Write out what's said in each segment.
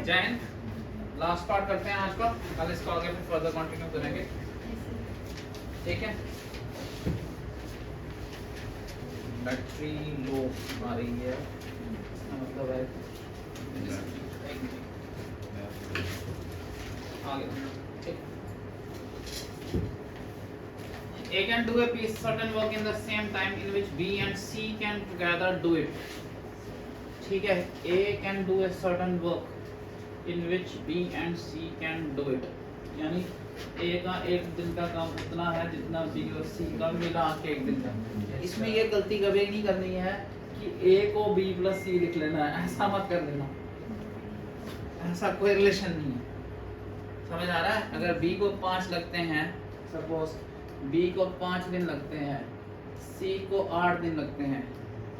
Jain last part करते हैं आज का, कल इसको आगे फिर फर्दर कंटिन्यू करेंगे, ठीक है। बैटरी लो आ रही है, मतलब है आगे, ठीक। A can do a piece certain work in the same time in which B and C can together do it, ठीक है। A can do a certain work in which B and C can do it, यानी A का एक दिन का काम उतना है जितना B और C का मिला के एक दिन का। इसमें ये गलती कभी नहीं करनी है कि A को B प्लस C लिख लेना है, ऐसा मत कर देना, ऐसा कोई रिलेशन नहीं है, समझ आ रहा है। अगर B को 5 लगते हैं, सपोज B को 5 दिन लगते हैं, C को 8 दिन लगते हैं,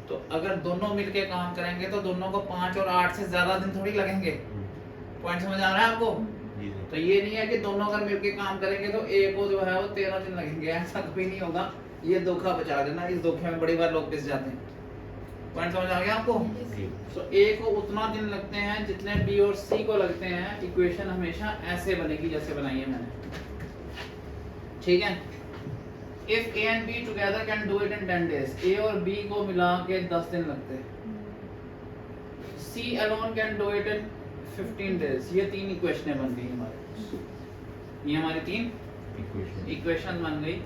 तो अगर दोनों मिलके काम करेंगे तो दोनों को 5 और 8 से ज्यादा दिन थोड़ी लगेंगे। पॉइंट समझ आ रहा है आपको? तो ये नहीं है कि दोनों अगर मिलके काम करेंगे तो A को जो है वो 13 दिन लगेंगे, ऐसा कभी नहीं होगा। ये धोखा बचा देना, इस धोखे में बड़ी बार लोग पिस जाते हैं। पॉइंट समझ आ गया आपको? तो A को उतना दिन लगते हैं जितने B और C को लगते हैं। इक्वेशन हमेशा ऐसे बनेगी जैसे बनाई है मैंने, ठीक है। If A and B together can do it in 10 days, A और B को मिला के 10 दिन लगते हैं। C alone can do it in 15 days। ये 3 इक्वेशनें बन गई हमारे, ये हमारी 3 इक्वेशन बन गई।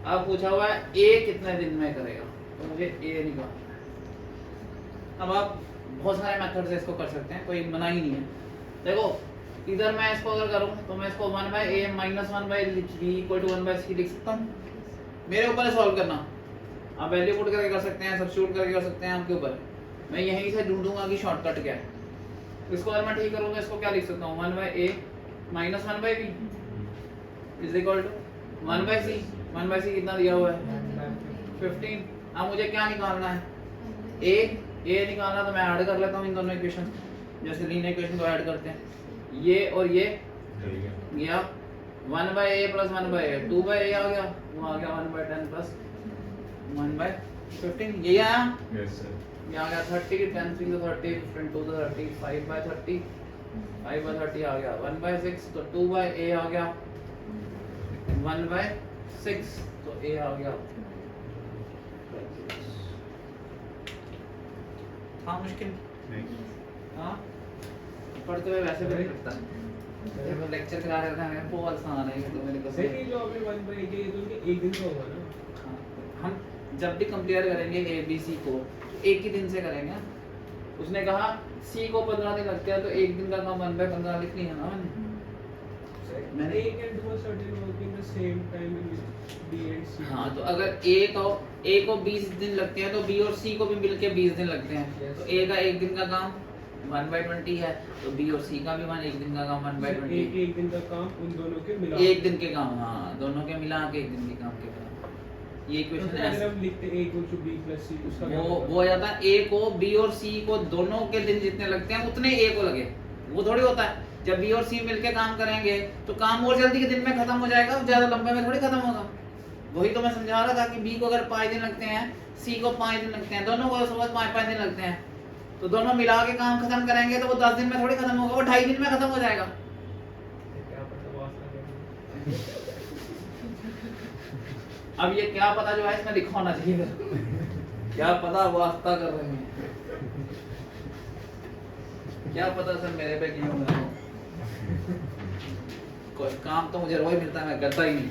अब पूछा हुआ है A कितने दिन में करेगा, तो मुझे A निकालना है। अब आप बहुत सारे मेथड से इसको कर सकते हैं, कोई मना ही नहीं है। देखो इधर मैं इसको अगर करूं तो मैं इसको 1/a - 1/b = 1/c लिख सकता हूं। मेरे ऊपर है सॉल्व करना, आप वैल्यू पुट करके कर सकते हैं, सब्स्टिट्यूट करके कर सकते हैं, आपके ऊपर। मैं यहीं से ढूंढूंगा कि शॉर्टकट क्या है। इसको अगर मैं ठीक करूंगा, इसको क्या लिख सकता हूं, 1/a - 1/b = 1/c। 1/c कितना दिया हुआ है, 15। अब मुझे क्या निकालना है, a निकालना, तो मैं ऐड कर लेता हूं इन दोनों इक्वेशन, जैसे लीनियर इक्वेशन को ऐड करते हैं। ये और ये गया 1/a + 1/a, 2/a आ गया, वो आ गया 1/10 + 1/15। ये आया, यस सर। ये आ गया 30, 10 3 तो 30, 15 2 तो 30, 5/30, 5/30 आ गया 1/6, तो 2/a आ गया 1/6, तो a आ गया। हाँ मुश्किल, हाँ पढ़ते हुए वैसे भी नहीं लगता, जब लेक्चर करा रहे थे मेरे बहुत आसान है, तो मेरे को सही जो आपने 1/a के तो उनके एक दिन का होगा ना। हाँ, हम जब भी कंपेयर करेंगे A B C को तो एक ही दिन से करेंगे। उसने कहा C को 15 दिन लगते हैं, तो एक दिन का काम 1/15 लिखनी है ना मैंने। A can do a certain work in the same time in which B and C। हाँ, तो अगर A को 20 दिन लगते हैं तो B और C को भी मिलके 20 दिन लगते हैं। तो A का एक दिन का काम 1/20 है, तो B और C का भी एक दिन का काम 1/20। एक दिन का काम उन दोनों के मिला एक दिन के काम, हाँ दोनों के मिला के एक दिन के काम के बराबर। ये इक्वेशन तो ऐसे अगर हम लिखते A = B + C, उसका क्या वो मतलब? हो जाता है A को B और C को दोनों के दिन जितने लगते हैं उतने A को लगे। वो थोड़ी होता है जब B और C मिलके काम करेंगे तो काम और जल्दी के दिन में खत्म हो जाएगा, ज्यादा लंबे में थोड़ी खत्म होगा। वही तो मैं समझा रहा था कि B को अगर 5 दिन लगते हैं, C को 5 दिन लगते हैं, दोनों को सुबह 5-5 दिन लगते हैं, तो दोनों मिला के काम खत्म करेंगे तो वो 10 दिन में थोड़ी खत्म होगा, वो 2.5 दिन में खत्म हो जाएगा। क्या पता वास्ता क्या। अब ये क्या पता जो है इसमें लिखा होना चाहिए, क्या पता वास्ता कर रहे हैं, क्या पता सर मेरे पे क्यों हो। कोई काम तो मुझे रोज मिलता है, मैं करता ही नहीं,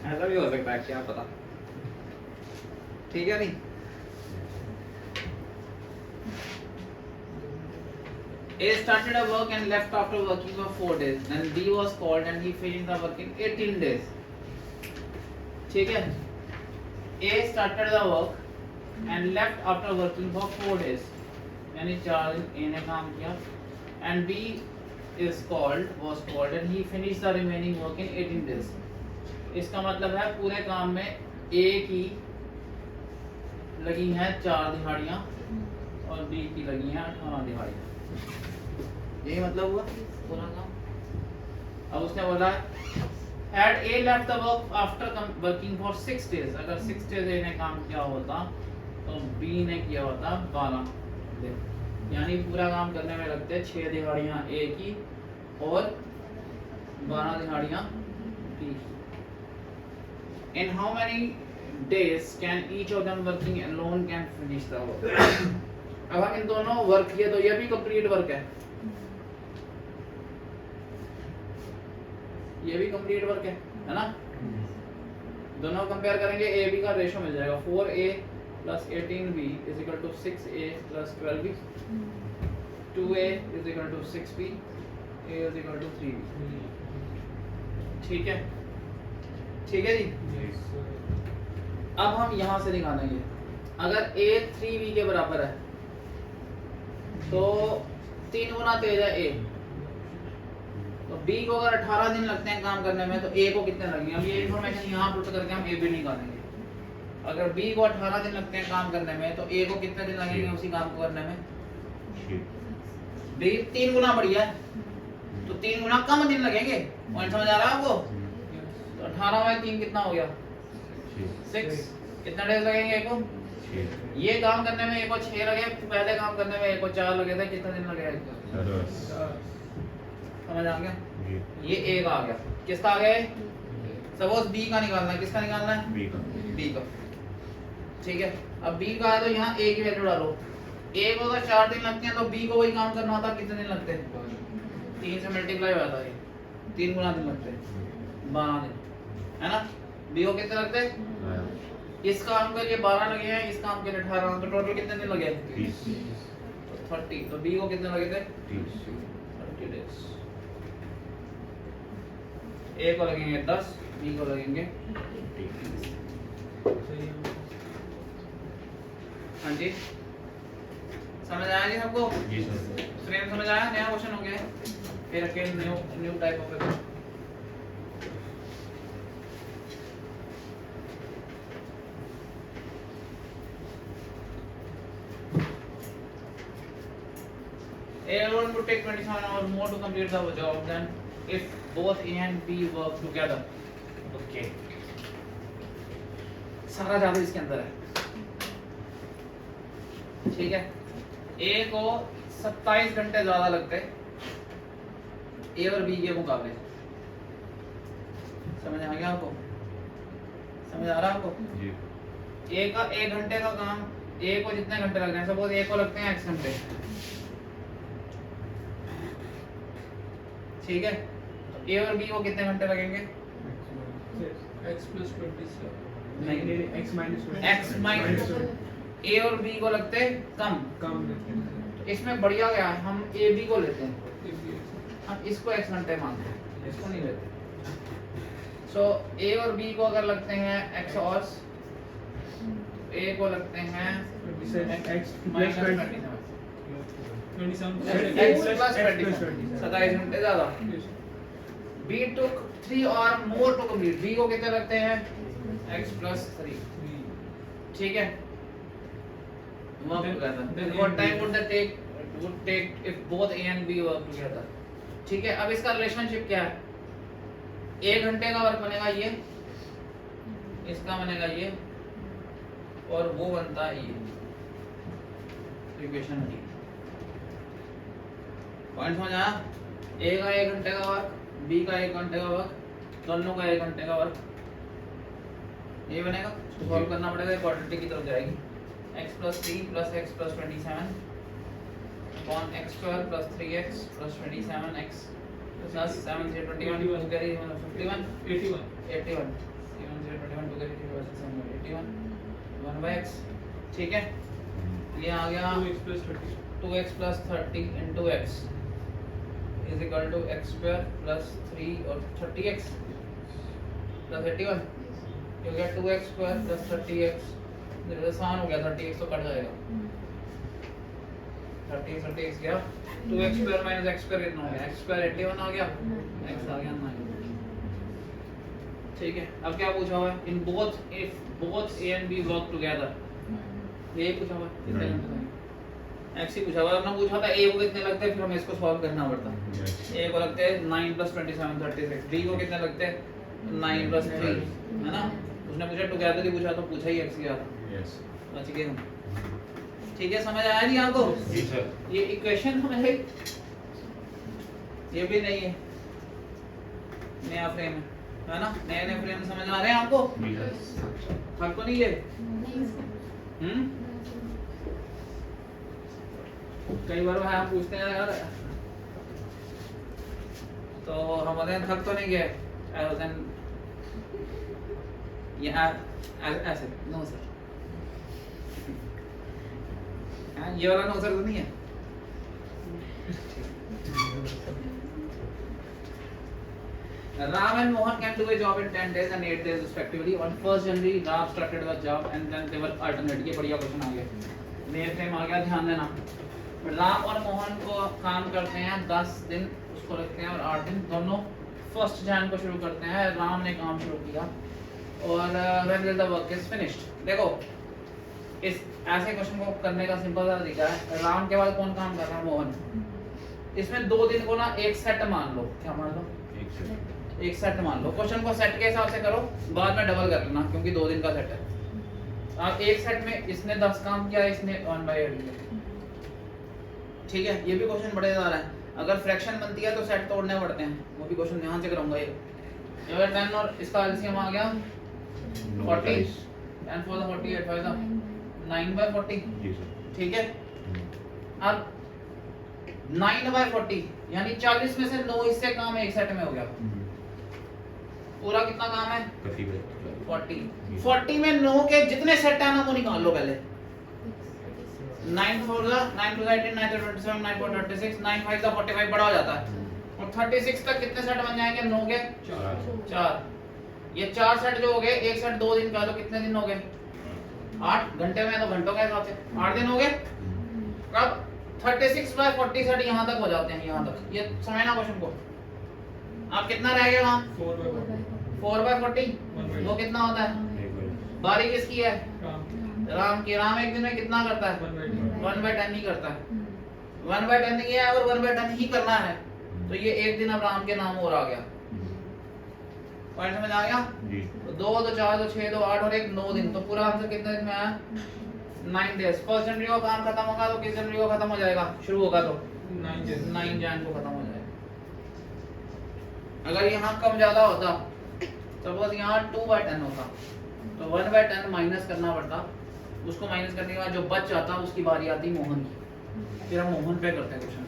ऐसा भी हो सकता है, क्या पता। ठीक है नहीं। A started a work and left after working for 4 days. Then B was called and he finished the work in 18 days. ठीक है। A started the work and left after working for 4 days. यानी 4 दिन A ने काम किया and B was called and he finished the remaining work in 18 days. इसका मतलब है पूरे काम में A की लगी हैं 4 दिहाड़ियाँ और B की लगी हैं 18 दिहाड़ियाँ। यही मतलब हुआ पूरा काम। अब उसने बोला had A left the work after working for 6 days, अगर 6 days A ने काम किया होता तो B ने किया होता 12 दिन। यानी पूरा काम करने में लगते हैं 6 दिहाड़ियाँ ए की और 12 दिहाड़ियाँ B. In how many days can each of them working alone can finish the work? अब हम इन दोनों वर्क किए तो ये भी कंप्लीट वर्क है, ये भी कंप्लीट वर्क है ना? दोनों कंपेयर करेंगे, ए बी का रेशो मिल जाएगा 4a plus 18b is equal to 6a plus 12b, 2a is equal to 6b, a is equal to 3b। ठीक है, ठीक है जी। अब हम यहाँ से निकालेंगे, अगर a 3b के बराबर है तो 3 गुना तेज है a, तो b को अगर 18 दिन लगते हैं काम करने में तो a को कितने लगेंगे? अब ये इन्फॉर्मेशन यहाँ पुट करके हम a भी निकालेंगे। अगर b को 18 दिन लगते हैं काम करने में तो a को कितने दिन लगेंगे उसी काम को करने में? b 3 गुना बढ़िया है तो 3 गुना कम दिन लगेंगे। पॉइंट समझ आ रहा है आपको? तो 18 में 3 कितना हो गया? 6। कितना डेज लगेंगे a को? ये काम करने में a को 6 लगे, पहले काम करने में a को 4 लगे थे, कितना दिन लगेगा? समझ आ गया? ये a का आ गया, किसका आ गया? सपोज b का निकालना है, किसका निकालना है? b का। ठीक है, अब b का है तो यहाँ a की वैल्यू डालो। a को अगर 4 दिन लगते हैं तो b को वही काम करना होता, कितने दिन लगते हैं? 3 से मल्टीप्लाई हो जाता है, 3 गुना दिन लगते हैं, 12 दिन, है ना? b को कितने लगते हैं? इस काम के लिए 12 लगे हैं, इस काम के लिए 18, तो टोटल कितने दिन लगे? 30। तो b को कितने लगे थे? 30 डेज। a को लगेंगे 10, b को लगेंगे 30। हाँ जी, समझ आया जी सबको? जी सर। फ्रेम समझ आया? नया क्वेश्चन हो गया है, फिर again new type of question. A alone would take 27 hours more to complete the job than if both A and B work together. Okay. सारा जादू इसके अंदर है, ठीक है? A को 27 घंटे ज्यादा लगते A और B के मुकाबले। समझ आ गया आपको? समझ आ रहा है आपको? जी। A का 1 घंटे का काम A को जितने घंटे लग रहे हैं, सपोज A को लगते हैं x घंटे, ठीक है? तो A और B को कितने घंटे लगेंगे? x plus 27 नहीं, x minus 27 x minus A और B को लगते हैं कम। कम लेते हैं। तो इसमें बढ़िया क्या है, हम A B को लेते हैं, हम इसको x घंटे मानते हैं, इसको नहीं लेते। सो A और B को अगर लगते हैं x hours, A को लगते हैं x minus plus 27 x plus 27 घंटे ज्यादा। B took 3 hours more to complete, B को कितने लगते हैं? x plus 3, ठीक है? Work together. Then what time would that take? Would take if both A and B work together. ठीक है, अब इसका रिलेशनशिप क्या है? 1 घंटे का वर्क बनेगा ये, इसका बनेगा ये, और वो बनता है ये। Equation D. पॉइंट समझ आया? A का 1 घंटे का वर्क, B का 1 घंटे का वर्क, दोनों का 1 घंटे का वर्क, ये बनेगा। सॉल्व करना पड़ेगा, क्वाड्रेटिक की तरफ जाएगी। x plus 3 plus x plus 27 upon x square plus 3x plus 27x plus 7 से 21 to carry 51 81 7 से 21 to carry 81 1 by x, ठीक है? ये आ गया 2x plus 30 into x is equal to x square plus 3 और 30x plus 81, ये हो गया 2x square plus 30x, आसान हो गया, 30x तो कट जाएगा, 30x गया, 2x square minus x square कितना हो गया? x square 81 आ गया, x आ गया 9, ठीक है? अब क्या पूछा हुआ है? In both if both A and B work together, ये पूछा हुआ है, कितने घंटे लगेंगे? x ही पूछा हुआ है, हमने पूछा था A को कितने लगते हैं, फिर हमें इसको सॉल्व करना पड़ता है। A को लगते हैं 9 plus 27 36, B को कितने लगते हैं 9 plus 3, है ना? उसने पूछा टुगेदर ही पूछा तो पूछा ही x किया था, यस। बच गए हम, ठीक है, समझ आया नहीं आपको? जी सर। ये इक्वेशन समझ आई? ये भी नहीं है, नया फ्रेम है ना, नए नए फ्रेम समझ आ रहे हैं आपको? जी सर। हर को नहीं है? कई बार भाई हम पूछते हैं यार, तो हमारे थक तो नहीं गए ऐसे? नो सर, ये वाला नो सर तो नहीं है? Ram and Mohan can do a job in 10 days and 8 days respectively. On 1st January, Ram started the job and then they were alternate. ये बढ़िया क्वेश्चन आ गया, मेरे फ्रेम आ गया, ध्यान देना। राम और मोहन को काम करते हैं 10 दिन, उसको रखते हैं, और 8 दिन दोनों 1st Jan को शुरू करते हैं। राम ने काम शुरू किया और when will the work is finished? देखो इस ऐसे क्वेश्चन को करने का सिंपल सा तरीका है। राम के बाद कौन काम कर रहा है? मोहन। इसमें 2 दिन को ना एक सेट मान लो। क्या मान लो? एक सेट मान लो। क्वेश्चन को सेट के हिसाब से करो, बाद में डबल कर लेना क्योंकि 2 दिन का सेट है। अब एक सेट में इसने 10 काम किया, इसने 1/8 किया, ठीक है। ये भी क्वेश्चन बड़े ज़्यादा है। अगर फ्रैक्शन बनती है तो सेट तोड़ने पड़ते हैं, वो भी क्वेश्चन ध्यान से कराऊंगा। ये अगर 10 और इसका एलसीएम आ गया 40, 10 4 48 5 9/40, जी सर। ठीक है। अब 9/40 यानी 40 में से 9 हिस्से काम एक सेट में हो गया। पूरा कितना काम है? 40। 40 में 9 के जितने सेट है ना वो निकाल लो पहले। 9 4 9 2 18 9 3 27 9 4 36 9 5 का 45 बड़ा हो जाता है। और 36 तक कितने सेट बन जाएंगे? 9 के 4। ये 4 सेट जो हो गए, एक सेट 2 दिन का, तो कितने दिन हो गए? 8 घंटे में, तो घंटों के हिसाब से 8 दिन हो गए। अब 36/40 सेट यहाँ तक हो जाते हैं, यहाँ तक। ये समझना क्वेश्चन को। अब कितना रह गया वहाँ? 4/40। वो कितना होता है? बारी किसकी है? राम की। राम एक दिन में कितना करता है? 1/10 ही करता है। 1/10 ही है और 1/10 ही करना है, तो ये एक दिन अब राम के नाम और आ गया। पॉइंट समझ आ गया? 2 तो 4 तो 6 तो 8 और 1 9 दिन, तो पूरा आंसर कितने दिन में आया? 9 डेज। 1st जनवरी को काम खत्म होगा तो किस जनवरी को खत्म हो जाएगा? शुरू होगा तो 9 जैन को खत्म हो जाएगा। अगर यहाँ कम ज्यादा होता, सपोज यहाँ 2/10 होता, तो 1/10 माइनस करना पड़ता। उसको माइनस करने के बाद जो बच जाता उसकी बारी आती मोहन की। फिर हम मोहन पे करते हैं क्वेश्चन।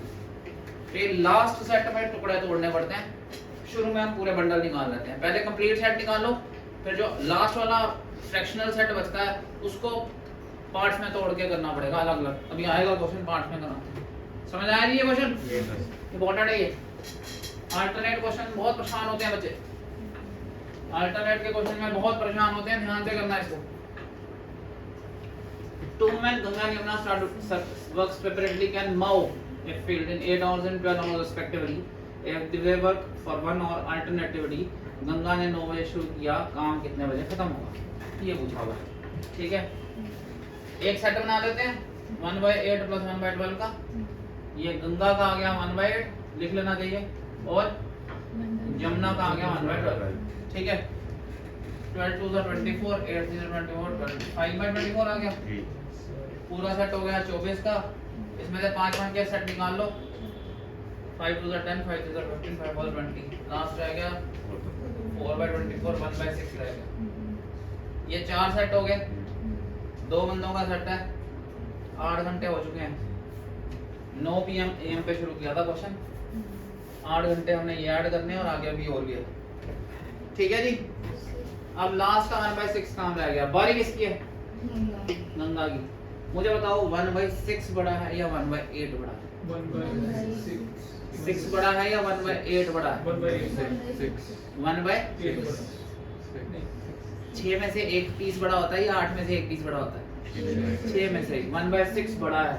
फिर लास्ट सेट में टुकड़े तोड़ने पड़ते हैं। शुरू में हम पूरे बंडल निकाल लेते हैं। पहले कंप्लीट सेट निकाल लो, फिर जो लास्ट वाला फ्रैक्शनल सेट बचता है उसको पार्ट्स में तोड़ के करना पड़ेगा अलग अलग। अभी आएगा क्वेश्चन पार्ट्स में करना। समझ आया ये क्वेश्चन? इंपॉर्टेंट है ये। अल्टरनेट क्वेश्चन बहुत परेशान होते हैं बच्चे, अल्टरनेट के क्वेश्चन में बहुत परेशान होते हैं, ध्यान से करना इसको। 2 men Ganga and Yamuna start works preparedly can mow a field in 8 hours and 12 hours respectively if they work for 1 hour alternatively। Ganga ने 9 बजे शुरू किया, काम कितने बजे खत्म होगा? ये पूछा हुआ है, ठीक है। एक सेट बना लेते हैं 1/8 + 1/12 का। ये गंगा का आ गया 1/8, लिख लेना चाहिए, और यमुना का आ गया 1/12, ठीक है। 12 2 24, 8 3 24, 5/24 आ गया। पूरा सेट हो गया 24 का। इसमें से 5 के सेट निकाल लो। 5 2 10, 5 3 15, 5 4 20। लास्ट रह गया 4/24, 1/6 रह गया। ये 4 सेट हो गए, 2 बंदों का सेट है। 8 घंटे हो चुके हैं। 9 PM AM पे शुरू किया था क्वेश्चन। 8 घंटे हमने ये ऐड करने और आगे भी और भी है, ठीक है जी। अब लास्ट का 1/6 काम रह गया। बारी किसकी है? गंगा की। मुझे बताओ 1/6 बड़ा है या 1/8 बड़ा है? 6 बड़ा है या 1/8 बड़ा है? 1/6। 6 में से एक पीस बड़ा होता है या 8 में से एक पीस बड़ा होता है? 6 में से 1/6 बड़ा है।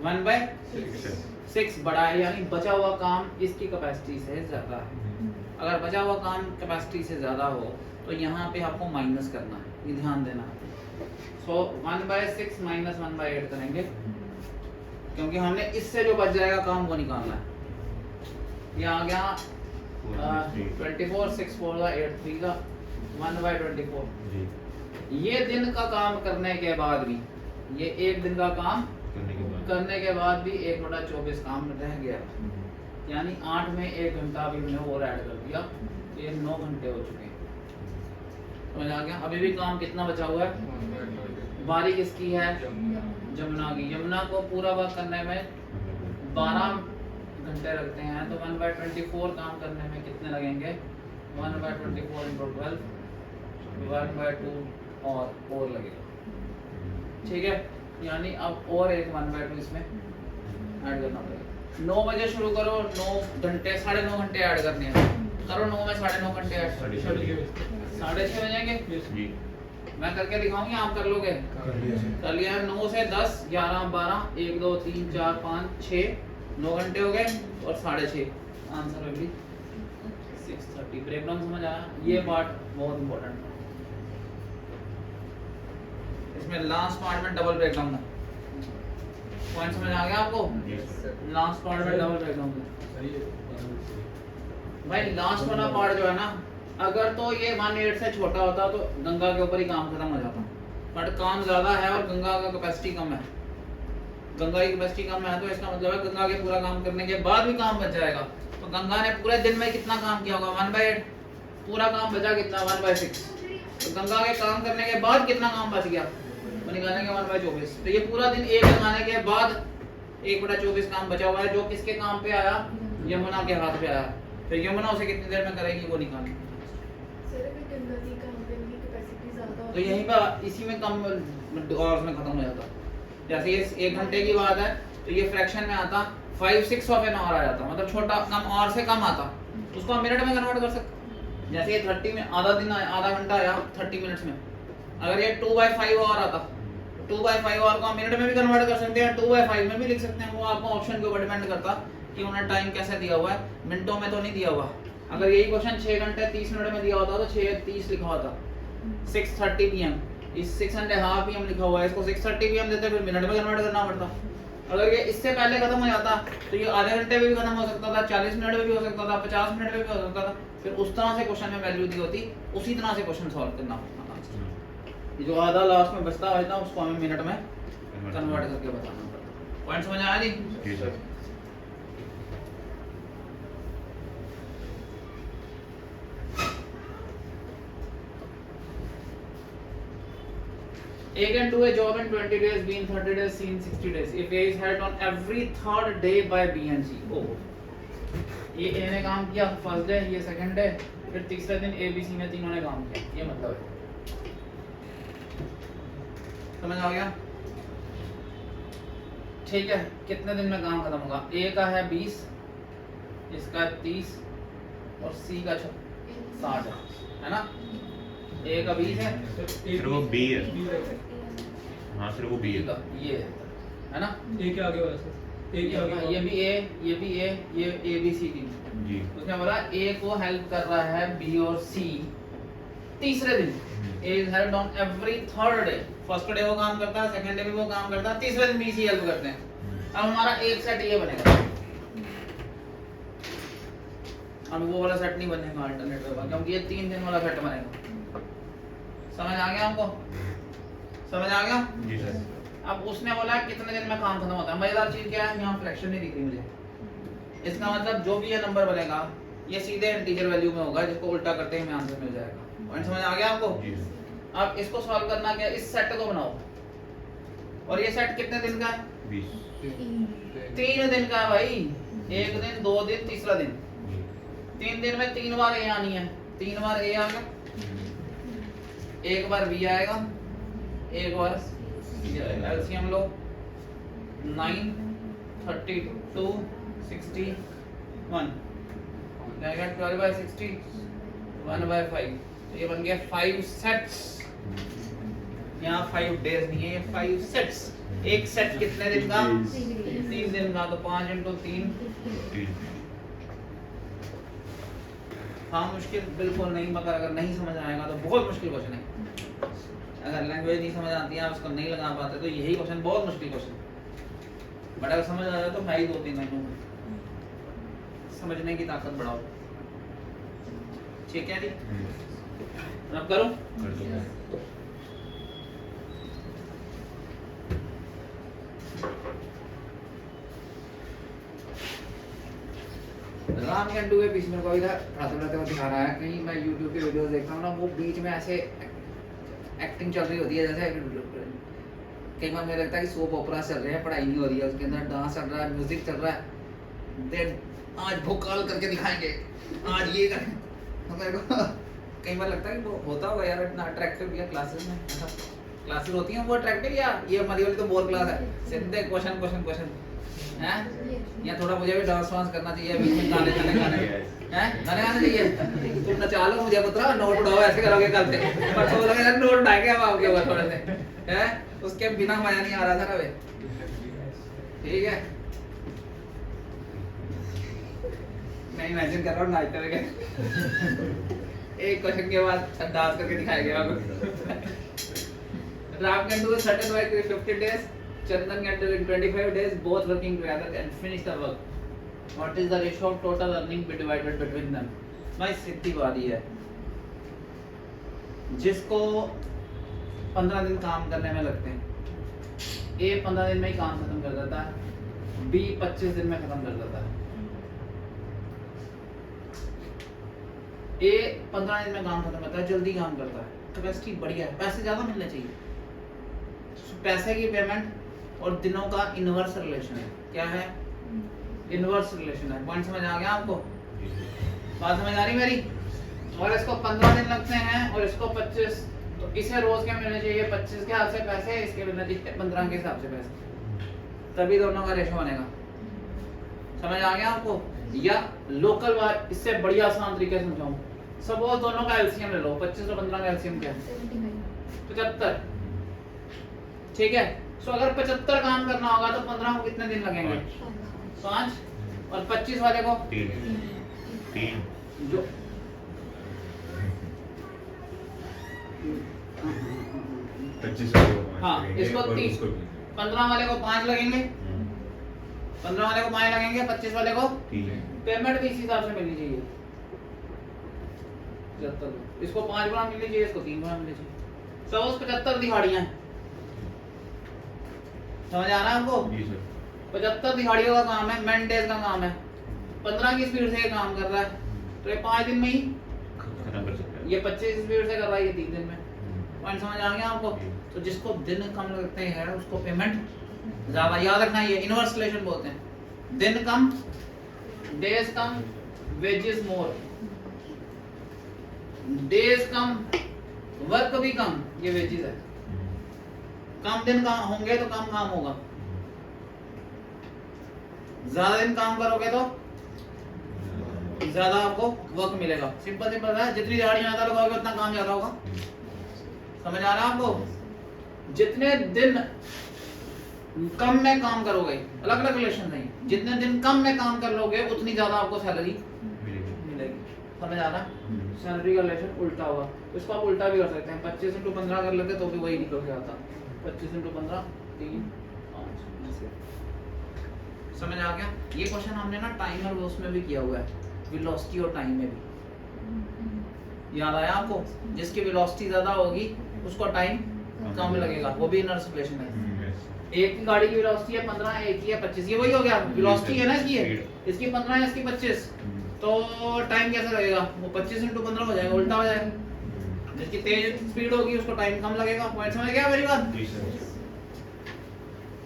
1/6 बड़ा है, यानी बचा हुआ काम इसकी कैपेसिटी से ज्यादा है। अगर बचा हुआ काम कैपेसिटी से ज्यादा हो तो यहाँ पे आपको माइनस करना है, ये ध्यान देना है। सो 1/6 माइनस 1/8 करेंगे, क्योंकि हमने इससे जो बच जाएगा काम वो निकालना है। ये आ गया 24, 6 4 8 3 1/24। ये दिन का काम करने के बाद भी ये एक दिन का काम करने के बाद भी 1/24 काम रह गया, यानी 8 में 1 घंटा अभी मैंने और ऐड कर दिया, तो ये 9 घंटे हो चुके हैं। समझ आ गया? अभी भी काम कितना बचा हुआ है? बारी किसकी है? जमुना की। यमुना को पूरा वर्क करने में 12 घंटे लगते हैं, तो 1/24 काम करने में कितने लगेंगे? 1/24 × 12 1/2 और लगेगा। ठीक है, यानी अब और एक 1/2 इसमें ऐड करना पड़ेगा। 9 बजे शुरू करो, 9 घंटे 9.5 घंटे ऐड करने हैं, करो 9 में 9.5 घंटे ऐड। 6:30 बजेंगे, जी मैं करके दिखाऊंगी, आप कर लोगे? कर लिया है। 9 से 10 11 12 1 2 3 4 5 6 9 घंटे हो गए और 6:30 आंसर है भी 6:30। ब्रेकडाउन समझ आया? ये पार्ट बहुत इंपॉर्टेंट है, इसमें लास्ट पार्ट में डबल ब्रेकडाउन है। पॉइंट समझ आ गया आपको? लास्ट पार्ट में डबल ब्रेकडाउन है भाई। लास्ट वाला पार्ट जो है ना, अगर तो ये 1/8 से छोटा होता तो गंगा के ऊपर ही काम खत्म हो जाता, बट काम ज्यादा है और गंगा का कैपेसिटी कम है। गंगा की कैपेसिटी कम है तो इसका मतलब है गंगा के पूरा काम करने के बाद भी काम बच जाएगा। तो गंगा ने पूरे दिन में कितना काम किया होगा? 1/8। पूरा काम बचा कितना? 1/6। तो गंगा के काम करने के बाद कितना काम बच गया? वो निकालेंगे 1/24। तो ये पूरा दिन एक लगाने के बाद 1/24 काम बचा हुआ है, जो किसके काम पे आया? यमुना के हाथ पे आया। फिर यमुना उसे कितनी देर में करेगी वो निकालेंगे। तो यहीं पर इसी में कम और में खत्म हो जाता। जैसे ये 1 घंटे की बात है तो ये फ्रैक्शन में आता 5/6 ऑफ एन आवर आ जाता, मतलब छोटा कम और से कम आता, उसको हम मिनट में कन्वर्ट कर सकते। जैसे ये 30 में आधा घंटा आया 30 मिनट्स में, अगर ये 2/5 आवर आता, 2/5 आवर को हम मिनट में भी कन्वर्ट कर सकते हैं, 2/5 में भी लिख सकते हैं। वो आपको ऑप्शन के ऊपर डिपेंड करता कि उन्हें टाइम कैसे दिया हुआ है, मिनटों में तो नहीं दिया हुआ। अगर यही क्वेश्चन 6 घंटे 30 मिनट में दिया होता तो 6:30 लिखा होता, 6:30 PM। इस 6.5 PM लिखा हुआ है, इसको 6:30 PM देते फिर मिनट में कन्वर्ट करना पड़ता। अगर ये इससे पहले खत्म हो जाता तो ये आधे घंटे में भी खत्म हो सकता था, 40 मिनट में भी हो सकता था, 50 मिनट में भी हो सकता था। फिर उस तरह से क्वेश्चन में वैल्यू दी होती, उसी तरह से क्वेश्चन सॉल्व करना पड़ता। जो आधा लास्ट में बचता है उसको हमें मिनट में कन्वर्ट करके बताना पड़ता। पॉइंट समझ आया जी? जी sir. A can do a job in 20 days, B in 30 days, C in 60 days. If A is hired on every third day by B and C. Oh, ये A ने काम किया फर्स्ट डे, ये second day, फिर तीसरे दिन A, B, C ने तीनों ने काम किया। ये मतलब है, समझ आ गया? ठीक है, कितने दिन में काम खत्म होगा? A का है 20, इसका 30 और C का 60 है ना? A का 20 है, फिर वो B है। हाँ सिर्फ वो B है। ये है ना? ए के आगे वाला सर, ए के आगे ये भी A, ये भी A, ये A B C D। जी। उसने बोला A को हेल्प कर रहा है B और C तीसरे दिन। A is helped on every third day। First day वो काम करता है, सेकंड डे भी वो काम करता है, तीसरे दिन B C हेल्प करते हैं। अब हमारा एक सेट ये बनेगा, अब वो वाला सेट नहीं बनेगा अल्टरनेटिव वाला, क्योंकि ये 3 दिन वाला सेट बनेगा। समझ आ गया आपको? समझ आ गया? जी सर। अब उसने बोला कितने दिन में काम खत्म होता है। मजेदार चीज क्या है, यहाँ फ्रैक्शन नहीं दिख रही मुझे। इसका मतलब जो भी ये नंबर बनेगा ये सीधे इंटीजर वैल्यू में होगा, जिसको उल्टा करते ही हमें आंसर मिल जाएगा। पॉइंट समझ आ गया आपको? जी। अब इसको सॉल्व करना क्या, इस सेट को बनाओ, और ये सेट कितने दिन का है? 20। 3 दिन का है भाई। 1 दिन, 2 दिन, तीसरा दिन। 3 दिन में 3 बार ए आनी है, 3 बार ए आएगा, 1 बार बी आएगा, 1 बार सी आएगा। एलसीएम लो, 9 32 61 जाएगा 12/60 1/5। तो ये बन गया 5 सेट्स। यहाँ 5 डेज नहीं है, ये 5 सेट्स। एक सेट कितने दिन का? 3 दिन का। तो 5 × 3 हाँ, मुश्किल बिल्कुल नहीं, मगर अगर नहीं समझ आएगा तो बहुत मुश्किल क्वेश्चन है। अगर लैंग्वेज नहीं समझ आती है, आप उसको नहीं लगा पाते, तो यही क्वेश्चन बहुत मुश्किल क्वेश्चन। बट अगर समझ आ जाए तो है ही 2-3 लाइनों में। समझने की ताकत बढ़ाओ। ठीक है जी, अब करो। कर दो। Ram can do a piece मेरे को इधर पढ़ाते वो दिखा रहा है कहीं मैं YouTube के वीडियोस देखता हूँ ना वो बीच में ऐसे एक्टिंग चल रही होती है जैसे कई बार मुझे लगता है कि सोप ओपरा चल रहे हैं पढ़ाई नहीं हो रही है उसके अंदर डांस चल रहा है म्यूजिक चल रहा है देन आज भोकाल करके दिखाएंगे आज ये करें तो मेरे को कई बार लगता है कि वो होता होगा यार इतना अट्रैक्टिव या क्लासेस में क्लासेस होती हैं वो अट्रैक्टिव या ये हमारी वाली तो बोर क्लास है सीधे क्वेश्चन क्वेश्चन क्वेश्चन हैं या थोड़ा मुझे भी डांस वांस करना चाहिए बीच में गाने गाने हैं गाने गाने चाहिए तुम नचा लो मुझे पुत्रा नोट उठाओ ऐसे करोगे कल से पर तो लगे यार नोट उठाएंगे हम आपके ऊपर थोड़े से हैं उसके बिना मजा नहीं आ रहा था ना वे ठीक है मैं इमेजिन कर रहा हूँ नाचते हुए एक क्वेश्चन के बाद डांस करके दिखाएगा आपको Ram can do a certain work in 50 days Chandan can do it in 25 days both working together and finish the work what is the ratio of total earning be divided between them भाई सीधी बात ही है जिसको 15 दिन काम करने में लगते हैं ए 15 दिन में ही काम खत्म कर देता है बी 25 दिन में खत्म कर देता है ए 15 दिन में काम खत्म करता है जल्दी काम करता है कैपेसिटी बढ़िया है पैसे ज्यादा मिलने चाहिए पैसे की पेमेंट और दिनों का इनवर्स रिलेशन है क्या है इनवर्स रिलेशन है पॉइंट समझ आ गया आपको बात समझ आ रही मेरी और इसको 15 दिन लगते हैं और इसको 25 तो इसे रोज क्या मिलने चाहिए 25 के हिसाब से पैसे इसके मिलने चाहिए 15 के हिसाब से पैसे तभी दोनों का रेशो बनेगा समझ आ गया आपको या लोकल बात इससे बढ़िया आसान तरीके से समझाऊं सपोज दोनों का एलसीएम ले लो 25 और 15 का एलसीएम क्या है 75 ठीक है सो अगर 75 काम करना होगा तो 15 को कितने दिन लगेंगे 5 और 25 वाले को 3 जो हाँ इसको 30 15 वाले को 5 लगेंगे 15 वाले को 5 लगेंगे 25 वाले को पेमेंट भी इसी हिसाब से मिलनी चाहिए 75 इसको 5 गुना मिलनी चाहिए इसको 3 गुना मिलनी चाहिए सपोज 75 दिहाड़ियां हैं समझ आ रहा है आपको 75 दिहाड़ियों का काम है मैन डेज का काम है 15 की स्पीड से ये काम कर रहा है तो ये 5 दिन में ही खत्म कर सकते हैं ये 25 स्पीड से कर रहा है ये 3 दिन में पॉइंट समझ आ गया आपको तो जिसको दिन कम लगते हैं उसको पेमेंट ज्यादा याद रखना ये इनवर्स रिलेशन बोलते हैं दिन कम डेज कम वेजेस मोर डेज कम वर्क भी कम ये वेजेस है कम दिन काम होंगे तो कम काम होगा ज्यादा दिन काम करोगे तो ज्यादा आपको वर्क मिलेगा सिंपल सिंपल है जितनी दिहाड़ियां ज्यादा लगाओगे उतना काम ज्यादा होगा समझ आ रहा है आपको जितने दिन कम में काम करोगे अलग अलग रिलेशन नहीं जितने दिन कम में काम कर लोगे उतनी ज्यादा आपको सैलरी मिलेगी समझ आ रहा है सैलरी का रिलेशन उल्टा होगा तो इसको आप उल्टा भी कर सकते हैं 25 into 15 कर लेते तो भी वही निकल के आता 25 into 15 3 5 समझ आ गया ये क्वेश्चन हमने ना टाइम और उसमें भी किया हुआ है वेलोसिटी और टाइम में भी याद आया आपको जिसकी वेलोसिटी ज्यादा होगी उसको टाइम कम लगेगा वो भी इनवर्स रिलेशन है एक की गाड़ी की वेलोसिटी है 15 एक की है 25 ये वही हो गया वेलोसिटी है ना इसकी 15 है इसकी 25 तो टाइम कैसे लगेगा वो 25 into 15 हो जाएगा उल्टा हो जाएगा जिसकी तेज स्पीड होगी उसको टाइम कम लगेगा पॉइंट समझ गया मेरी बात